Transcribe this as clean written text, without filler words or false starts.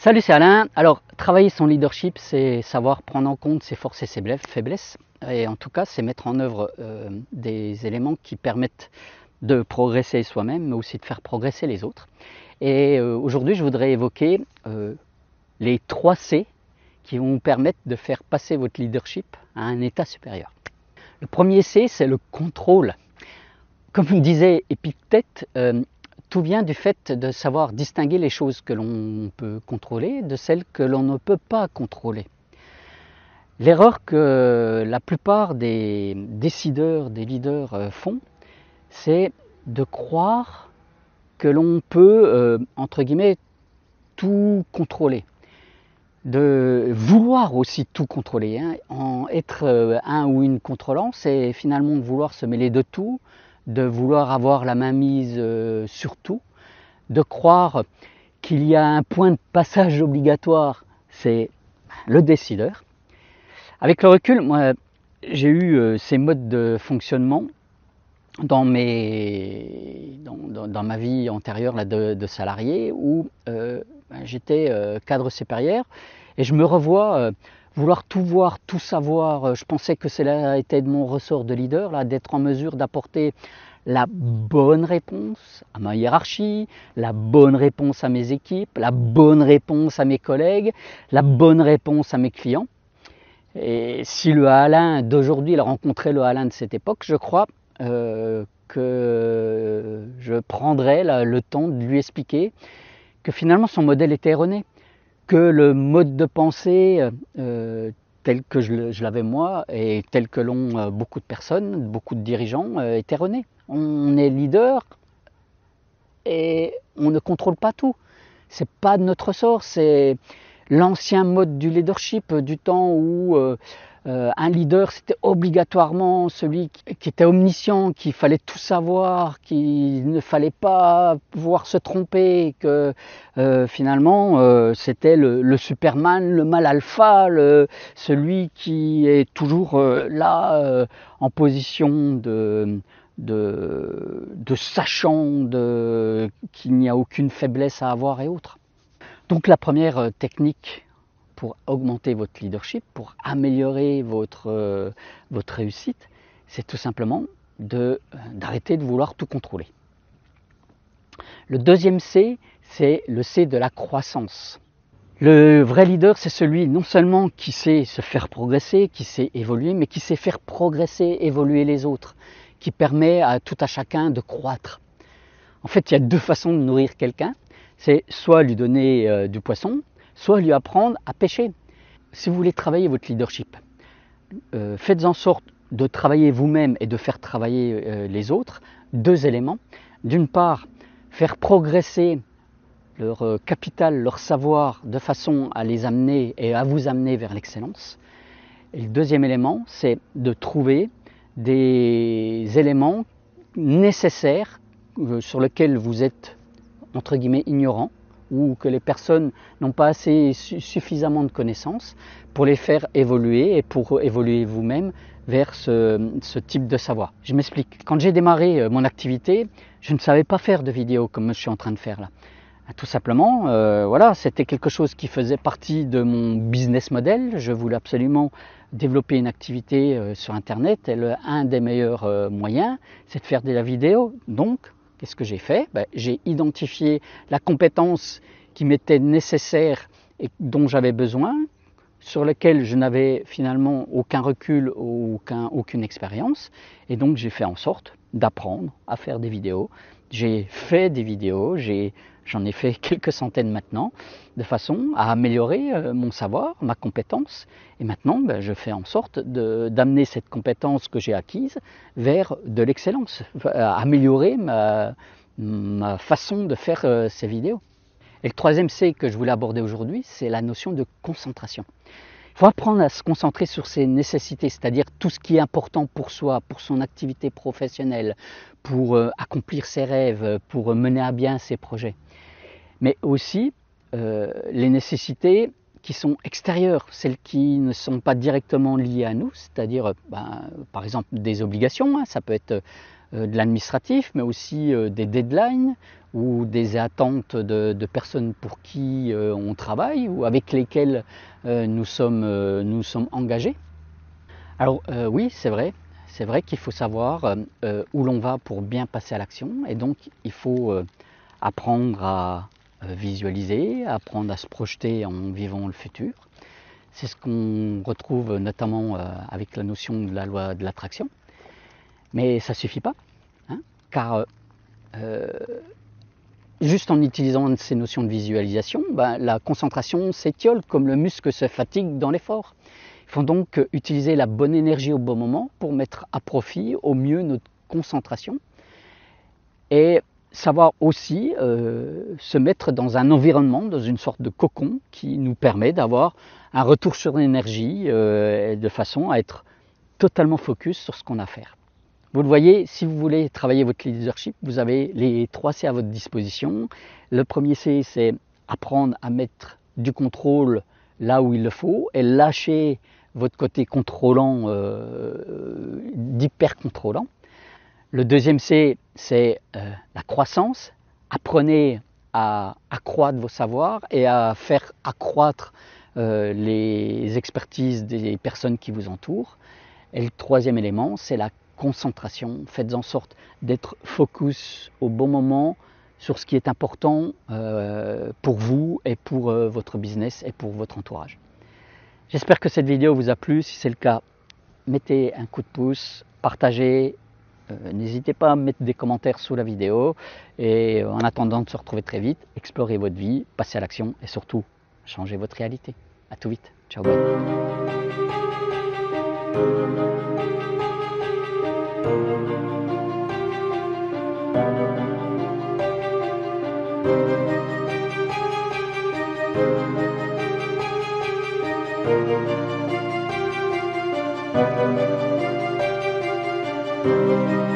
Salut, c'est Alain. Alors, travailler son leadership, c'est savoir prendre en compte ses forces et ses faiblesses. Et en tout cas, c'est mettre en œuvre des éléments qui permettent de progresser soi-même, mais aussi de faire progresser les autres. Et aujourd'hui, je voudrais évoquer les 3 C qui vont vous permettre de faire passer votre leadership à un état supérieur. Le premier C, c'est le contrôle. Comme disait Épictète, tout vient du fait de savoir distinguer les choses que l'on peut contrôler de celles que l'on ne peut pas contrôler. L'erreur que la plupart des décideurs, des leaders font, c'est de croire que l'on peut, entre guillemets, tout contrôler. De vouloir aussi tout contrôler. Être un ou une contrôlant, c'est finalement de vouloir se mêler de tout, de vouloir avoir la main mise sur tout, de croire qu'il y a un point de passage obligatoire, c'est le décideur. Avec le recul, moi, j'ai eu ces modes de fonctionnement dans ma vie antérieure là, de salarié où j'étais cadre CPR et je me revois vouloir tout voir, tout savoir. Je pensais que cela était de mon ressort de leader, là, d'être en mesure d'apporter la bonne réponse à ma hiérarchie, la bonne réponse à mes équipes, la bonne réponse à mes collègues, la bonne réponse à mes clients. Et si le Alain d'aujourd'hui rencontrait le Alain de cette époque, je crois que je prendrais le temps de lui expliquer que finalement son modèle était erroné, que le mode de pensée tel que je l'avais moi et tel que l'ont beaucoup de personnes, beaucoup de dirigeants est erroné. On est leader et on ne contrôle pas tout. C'est pas de notre ressort, c'est l'ancien mode du leadership, du temps où un leader c'était obligatoirement celui qui était omniscient, qu'il fallait tout savoir, qu'il ne fallait pas pouvoir se tromper, que finalement c'était le Superman, le mâle alpha, celui qui est toujours là en position de sachant qu'il n'y a aucune faiblesse à avoir et autres. Donc la première technique pour augmenter votre leadership, pour améliorer votre réussite, c'est tout simplement d'arrêter de vouloir tout contrôler. Le deuxième C, c'est le C de la croissance. Le vrai leader, c'est celui non seulement qui sait se faire progresser, qui sait évoluer, mais qui sait faire progresser, évoluer les autres, qui permet à tout à chacun de croître. En fait, il y a 2 façons de nourrir quelqu'un. C'est soit lui donner du poisson, soit lui apprendre à pêcher. Si vous voulez travailler votre leadership, faites en sorte de travailler vous-même et de faire travailler les autres. 2 éléments. D'une part, faire progresser leur capital, leur savoir, de façon à les amener et à vous amener vers l'excellence. Et le deuxième élément, c'est de trouver des éléments nécessaires sur lesquels vous êtes entre guillemets ignorants ou que les personnes n'ont pas assez suffisamment de connaissances pour les faire évoluer et pour évoluer vous-même vers ce type de savoir. Je m'explique. Quand j'ai démarré mon activité, je ne savais pas faire de vidéos comme je suis en train de faire là. Tout simplement, voilà, c'était quelque chose qui faisait partie de mon business model. Je voulais absolument développer une activité sur Internet et un des meilleurs moyens, c'est de faire de la vidéo. Donc, qu'est-ce que j'ai fait? J'ai identifié la compétence qui m'était nécessaire et dont j'avais besoin, sur laquelle je n'avais finalement aucun recul, aucune expérience. Et donc j'ai fait en sorte d'apprendre à faire des vidéos. J'ai fait des vidéos, j'en ai fait quelques centaines maintenant, de façon à améliorer mon savoir, ma compétence. Et maintenant, je fais en sorte d'amener cette compétence que j'ai acquise vers de l'excellence, améliorer ma façon de faire ces vidéos. Et le troisième C que je voulais aborder aujourd'hui, c'est la notion de concentration. Il faut apprendre à se concentrer sur ses nécessités, c'est-à-dire tout ce qui est important pour soi, pour son activité professionnelle, pour accomplir ses rêves, pour mener à bien ses projets. Mais aussi les nécessités qui sont extérieures, celles qui ne sont pas directement liées à nous, c'est-à-dire par exemple des obligations, ça peut être de l'administratif, mais aussi des deadlines ou des attentes de personnes pour qui on travaille ou avec lesquelles nous sommes engagés. Alors oui, c'est vrai qu'il faut savoir où l'on va pour bien passer à l'action, et donc il faut apprendre à visualiser, apprendre à se projeter en vivant le futur. C'est ce qu'on retrouve notamment avec la notion de la loi de l'attraction. Mais ça ne suffit pas, hein, car juste en utilisant ces notions de visualisation, la concentration s'étiole comme le muscle se fatigue dans l'effort. Il faut donc utiliser la bonne énergie au bon moment pour mettre à profit au mieux notre concentration et savoir aussi se mettre dans un environnement, dans une sorte de cocon qui nous permet d'avoir un retour sur l'énergie de façon à être totalement focus sur ce qu'on a à faire. Vous le voyez, si vous voulez travailler votre leadership, vous avez les 3 C à votre disposition. Le premier C, c'est apprendre à mettre du contrôle là où il le faut et lâcher votre côté contrôlant, d'hyper contrôlant. Le deuxième C, c'est la croissance. Apprenez à accroître vos savoirs et à faire accroître les expertises des personnes qui vous entourent. Et le troisième élément, c'est la concentration. Faites en sorte d'être focus au bon moment sur ce qui est important pour vous et pour votre business et pour votre entourage. J'espère que cette vidéo vous a plu. Si c'est le cas, mettez un coup de pouce, partagez, n'hésitez pas à mettre des commentaires sous la vidéo. Et en attendant de se retrouver très vite, explorez votre vie, passez à l'action et surtout, changez votre réalité. À tout vite. Ciao, bye. Thank you.